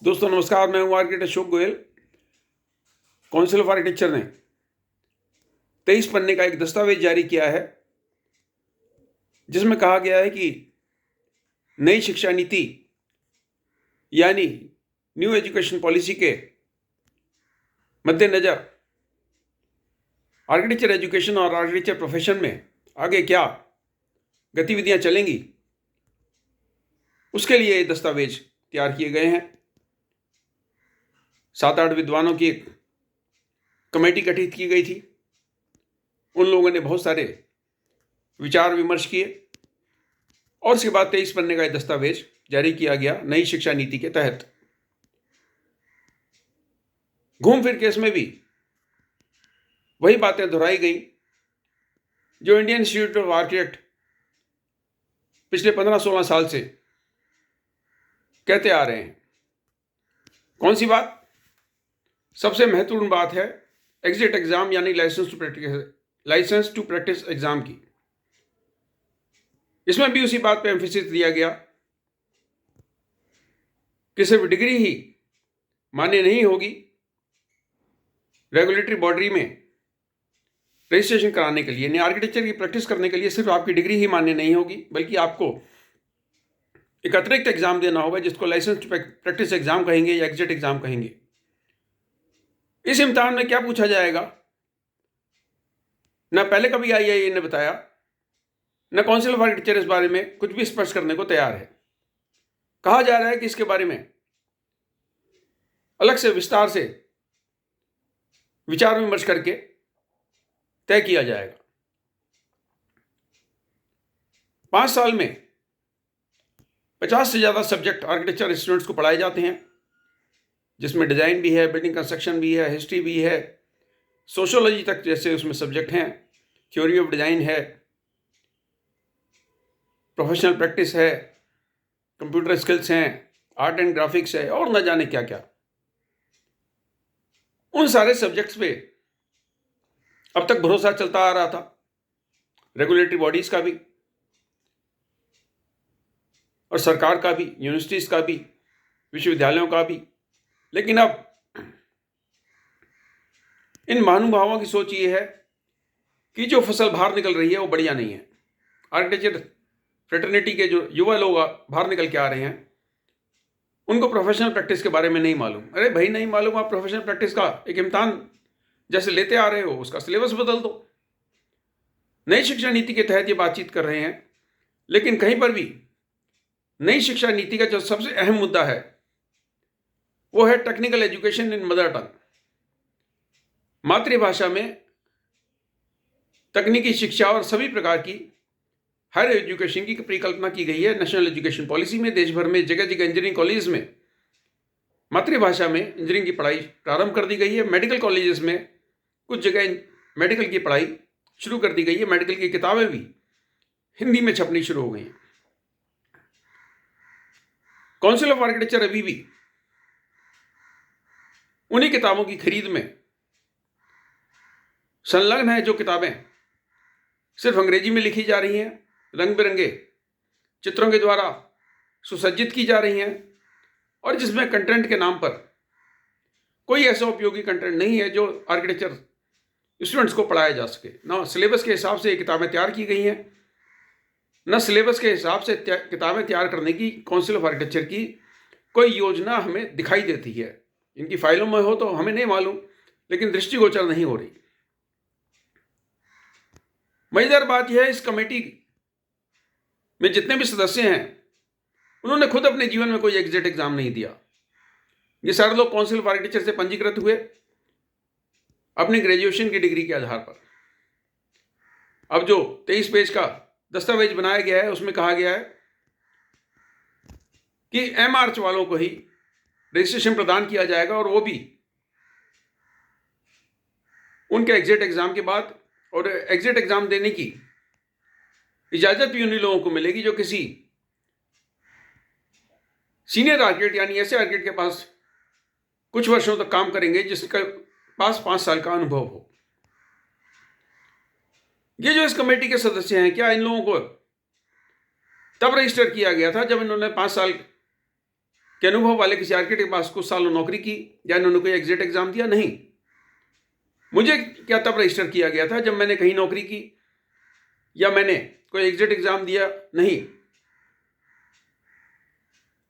दोस्तों नमस्कार, मैं हूं architect Ashok Goyal. Council of architecture ने 23 पन्ने का एक दस्तावेज जारी किया है जिसमें कहा गया है कि नई शिक्षा नीति यानी न्यू एजुकेशन पॉलिसी के मद्देनजर आर्किटेक्चर एजुकेशन और आर्किटेक्चर प्रोफेशन में आगे क्या गतिविधियां चलेंगी, उसके लिए ये दस्तावेज तैयार किए गए हैं। 7-8 विद्वानों की एक कमेटी गठित की गई थी। उन लोगों ने बहुत सारे विचार विमर्श किए और उसके बाद 23 पन्ने का दस्तावेज जारी किया गया नई शिक्षा नीति के तहत। घूम फिर के इसमें भी वही बातें दोहराई गई जो इंडियन इंस्टीट्यूट ऑफ आर्किटेक्ट पिछले 15-16 साल से कहते आ रहे हैं। कौन सी बात? सबसे महत्वपूर्ण बात है एग्जिट एग्जाम यानी लाइसेंस टू प्रैक्टिस एग्जाम की। इसमें भी उसी बात पे एम्फेसिस दिया गया कि सिर्फ डिग्री ही मान्य नहीं होगी। रेगुलेटरी बॉडी में रजिस्ट्रेशन कराने के लिए यानी आर्किटेक्चर की प्रैक्टिस करने के लिए सिर्फ आपकी डिग्री ही मान्य नहीं होगी, बल्कि आपको एक अतिरिक्त एग्जाम देना होगा जिसको लाइसेंस टू प्रैक्टिस एग्जाम कहेंगे या एग्जिट एग्जाम कहेंगे। इस इम्तिहान में क्या पूछा जाएगा, ना पहले कभी आईआईए ने बताया, न काउंसिल ऑफ आर्किटेक्चर इस बारे में कुछ भी स्पष्ट करने को तैयार है। कहा जा रहा है कि इसके बारे में अलग से विस्तार से विचार विमर्श करके तय किया जाएगा। 5 साल में 50 से ज़्यादा सब्जेक्ट आर्किटेक्चर स्टूडेंट्स को पढ़ाए जाते हैं, जिसमें डिज़ाइन भी है, बिल्डिंग कंस्ट्रक्शन भी है, हिस्ट्री भी है, सोशियोलॉजी तक जैसे उसमें सब्जेक्ट हैं, थ्योरी ऑफ डिज़ाइन है, प्रोफेशनल प्रैक्टिस है, कंप्यूटर स्किल्स हैं, आर्ट एंड ग्राफिक्स है और न जाने क्या क्या। उन सारे सब्जेक्ट्स पे अब तक भरोसा चलता आ रहा था, रेगुलेटरी बॉडीज का भी और सरकार का भी, यूनिवर्सिटीज का भी, विश्वविद्यालयों का भी। लेकिन अब इन महानुभावों की सोच ये है कि जो फसल बाहर निकल रही है वो बढ़िया नहीं है। आर्किटेक्चर फ्रेटर्निटी के जो युवा लोग बाहर निकल के आ रहे हैं उनको प्रोफेशनल प्रैक्टिस के बारे में नहीं मालूम। अरे भाई, नहीं मालूम? आप प्रोफेशनल प्रैक्टिस का एक इम्तिहान जैसे लेते आ रहे हो, उसका सिलेबस बदल दो। नई शिक्षा नीति के तहत ये बातचीत कर रहे हैं, लेकिन कहीं पर भी नई शिक्षा नीति का जो सबसे अहम मुद्दा है वो है technical education in mother tongue. मातृभाषा में तकनीकी शिक्षा और सभी प्रकार की हायर एजुकेशन की परिकल्पना की गई है। नेशनल एजुकेशन पॉलिसी में देश भर में जगह जगह इंजीनियरिंग कॉलेज में मातृभाषा में इंजीनियरिंग की पढ़ाई प्रारंभ कर दी गई है। मेडिकल कॉलेजेस में कुछ जगह मेडिकल की पढ़ाई शुरू कर दी गई है। मेडिकल की किताबें भी हिंदी में छपनी शुरू हो गई हैं। काउंसिल ऑफ आर्किटेक्चर अभी भी उन्हीं किताबों की खरीद में संलग्न है जो किताबें सिर्फ अंग्रेजी में लिखी जा रही हैं, रंग बिरंगे चित्रों के द्वारा सुसज्जित की जा रही हैं और जिसमें कंटेंट के नाम पर कोई ऐसा उपयोगी कंटेंट नहीं है जो आर्किटेक्चर स्टूडेंट्स को पढ़ाया जा सके। ना सिलेबस के हिसाब से ये किताबें तैयार की गई हैं, न सिलेबस के हिसाब से किताबें तैयार करने की काउंसिल ऑफ आर्किटेक्चर की कोई योजना हमें दिखाई देती है। इनकी फाइलों में हो तो हमें नहीं मालूम, लेकिन दृष्टिगोचर नहीं हो रही। मजेदार बात यह है, इस कमेटी में जितने भी सदस्य हैं उन्होंने खुद अपने जीवन में कोई एग्जिट एग्जाम नहीं दिया। ये सारे लोग काउंसिल ऑफ आर्किटेक्चर से पंजीकृत हुए अपनी ग्रेजुएशन की डिग्री के आधार पर। अब जो 23 पेज का दस्तावेज बनाया गया है उसमें कहा गया है कि एमआर्च वालों को ही रजिस्ट्रेशन प्रदान किया जाएगा और वो भी उनके एग्जिट एग्जाम के बाद, और एग्जिट एग्जाम देने की इजाजत भी उन्हीं लोगों को मिलेगी जो किसी सीनियर आर्किटेक्ट यानी ऐसे आर्किटेक्ट के पास कुछ वर्षों तक काम करेंगे जिसका पास 5 साल का अनुभव हो। ये जो इस कमेटी के सदस्य हैं, क्या इन लोगों को तब रजिस्टर किया गया था जब इन्होंने 5 साल कि अनुभव वाले किसी आर्किटेक्ट के पास कुछ सालों नौकरी की या इन्होंने कोई एग्जिट एग्जाम दिया, नहीं। मुझे क्या तब रजिस्टर किया गया था जब मैंने कहीं नौकरी की या मैंने कोई एग्जिट एग्जाम दिया, नहीं।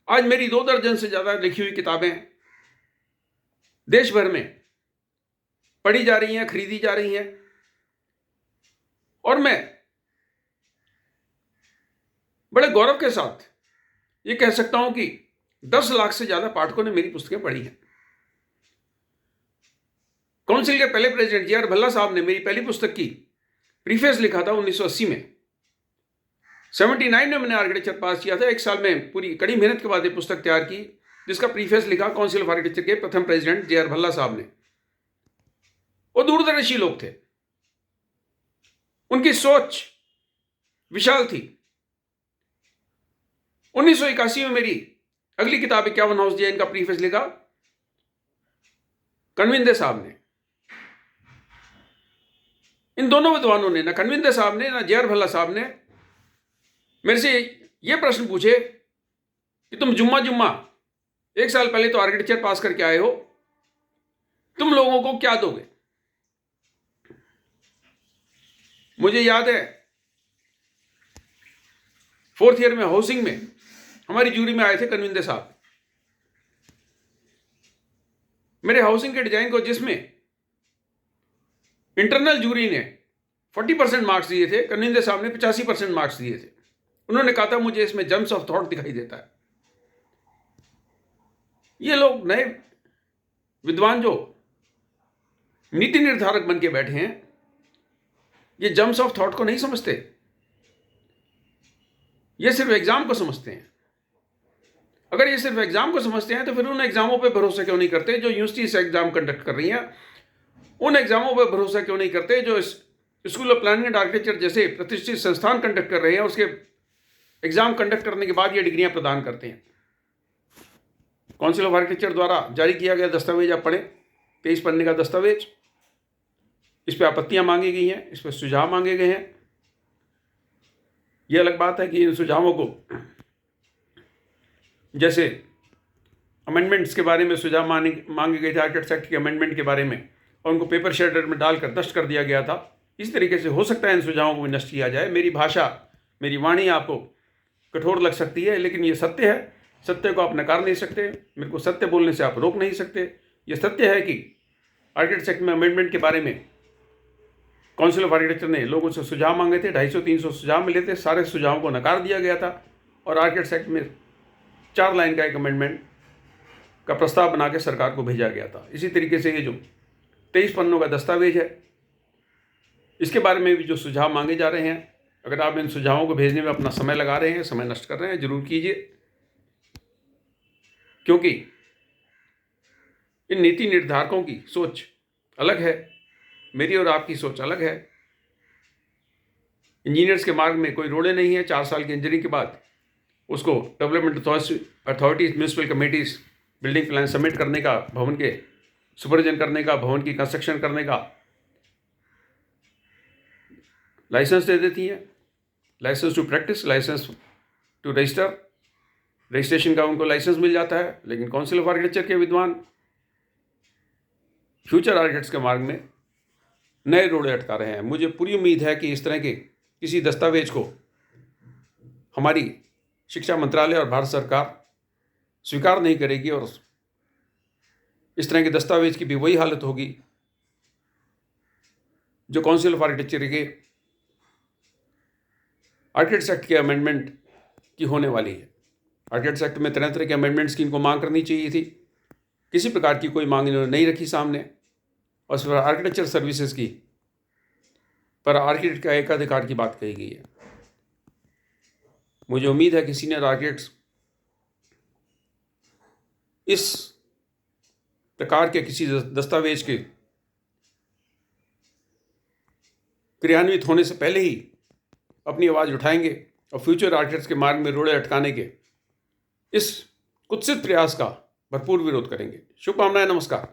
आज मेरी 2 दर्जन से ज्यादा लिखी हुई किताबें देश भर में पढ़ी जा रही हैं, खरीदी जा रही हैं, और मैं बड़े गौरव के साथ ये कह सकता हूं कि 10 लाख से ज्यादा पाठकों ने मेरी पुस्तकें पढ़ी हैं। काउंसिल के पहले प्रेसिडेंट JR भल्ला साहब ने मेरी पहली पुस्तक की प्रीफेस लिखा था 1980 में। 79 में मैंने आर्किटेक्चर पास किया था। 1 साल में पूरी कड़ी मेहनत के बाद ये पुस्तक तैयार की, जिसका प्रीफेस लिखा काउंसिल ऑफ आर्किटेक्चर के प्रथम प्रेसिडेंट JR भल्ला साहब ने। वो दूरदर्शी लोग थे, उनकी सोच विशाल थी। 1981 में मेरी अगली किताब 51 हाउस डिजाइन का प्रीफेस लिखा कन्विंदे साहब ने। इन दोनों विद्वानों ने, ना कन्विंदे साहब ने ना JR भल्ला साहब ने, मेरे से यह प्रश्न पूछे कि तुम जुम्मा 1 साल पहले तो आर्किटेक्चर पास करके आए हो, तुम लोगों को क्या दोगे? मुझे याद है 4th ईयर में हाउसिंग में हमारी जूरी में आए थे कन्विंदे साहब। मेरे हाउसिंग के डिजाइन को, जिसमें इंटरनल जूरी ने 40% मार्क्स दिए थे, कन्विंदे साहब ने 85% मार्क्स दिए थे। उन्होंने कहा था मुझे इसमें जम्स ऑफ थॉट दिखाई देता है। ये लोग नए विद्वान जो नीति निर्धारक बन के बैठे हैं, ये जम्स ऑफ थॉट को नहीं समझते, ये सिर्फ एग्जाम को समझते हैं। अगर ये सिर्फ एग्जाम को समझते हैं तो फिर उन एग्जामों पे भरोसा क्यों नहीं करते जो यूनिवर्सिटी से एग्जाम कंडक्ट कर रही हैं? उन एग्जामों पे भरोसा क्यों नहीं करते जो school of planning and architecture जैसे प्रतिष्ठित संस्थान कंडक्ट कर रहे हैं, उसके एग्जाम कंडक्ट करने के बाद ये डिग्रियां प्रदान करते हैं? काउंसिल ऑफ आर्किटेक्चर द्वारा जारी किया गया दस्तावेज आप पढ़ें, 23 पन्ने का दस्तावेज। इस पर आपत्तियां मांगी गई हैं, इस पर सुझाव मांगे गए हैं। यह अलग बात है कि इन सुझावों को, जैसे अमेंडमेंट्स के बारे में सुझाव मांगे गए थे आर्किटेक्ट एक्ट के अमेंडमेंट के बारे में, और उनको पेपर शेडर में डालकर नष्ट कर दिया गया था। इस तरीके से हो सकता है इन सुझावों को नष्ट किया जाए। मेरी भाषा, मेरी वाणी आपको कठोर लग सकती है, लेकिन ये सत्य है। सत्य को आप नकार नहीं सकते, मेरे को सत्य बोलने से आप रोक नहीं सकते। ये सत्य है कि आर्किटेक्ट एक्ट में अमेंडमेंट के बारे में काउंसिल ऑफ आर्किटेक्चर ने लोगों से सुझाव मांगे थे, 250-300 सुझाव मिले थे। सारे सुझावों को नकार दिया गया था और आर्किटेक्ट एक्ट में 4 लाइन का एक अमेंडमेंट का प्रस्ताव बना के सरकार को भेजा गया था। इसी तरीके से ये जो 23 पन्नों का दस्तावेज है, इसके बारे में भी जो सुझाव मांगे जा रहे हैं, अगर आप इन सुझावों को भेजने में अपना समय लगा रहे हैं, समय नष्ट कर रहे हैं, जरूर कीजिए, क्योंकि इन नीति निर्धारकों की सोच अलग है, मेरी और आपकी सोच अलग है। इंजीनियर्स के मार्ग में कोई रोड़े नहीं है। 4 साल की इंजीनियरिंग के बाद उसको development authorities, municipal committees building plan submit करने का, भवन के सुपरविजन करने का, भवन की कंस्ट्रक्शन करने का लाइसेंस दे देती हैं। Licence to practise, licence to register, registration का उनको लाइसेंस मिल जाता है। लेकिन काउंसिल ऑफ आर्किटेक्चर के विद्वान फ्यूचर आर्किटेक्ट्स के मार्ग में नए रोड़े अटका रहे हैं। मुझे पूरी उम्मीद है कि इस तरह के किसी दस्तावेज को हमारी शिक्षा मंत्रालय और भारत सरकार स्वीकार नहीं करेगी, और इस तरह के दस्तावेज की भी वही हालत होगी जो काउंसिल ऑफ आर्किटेक्चर के आर्किटेक्ट्स एक्ट के अमेंडमेंट की होने वाली है। आर्किटेक्ट्स एक्ट में तरह तरह के अमेंडमेंट्स की इनको मांग करनी चाहिए थी, किसी प्रकार की कोई मांग इन्होंने नहीं रखी सामने, और उस पर आर्किटेक्चर सर्विसेज की पर आर्किटेक्ट का एकाधिकार की बात कही गई है। मुझे उम्मीद है कि सीनियर आर्किटेक्ट्स इस प्रकार के किसी दस्तावेज के क्रियान्वित होने से पहले ही अपनी आवाज़ उठाएंगे और फ्यूचर आर्किटेक्ट्स के मार्ग में रोड़े अटकाने के इस कुत्सित प्रयास का भरपूर विरोध करेंगे। शुभकामनाएं, नमस्कार।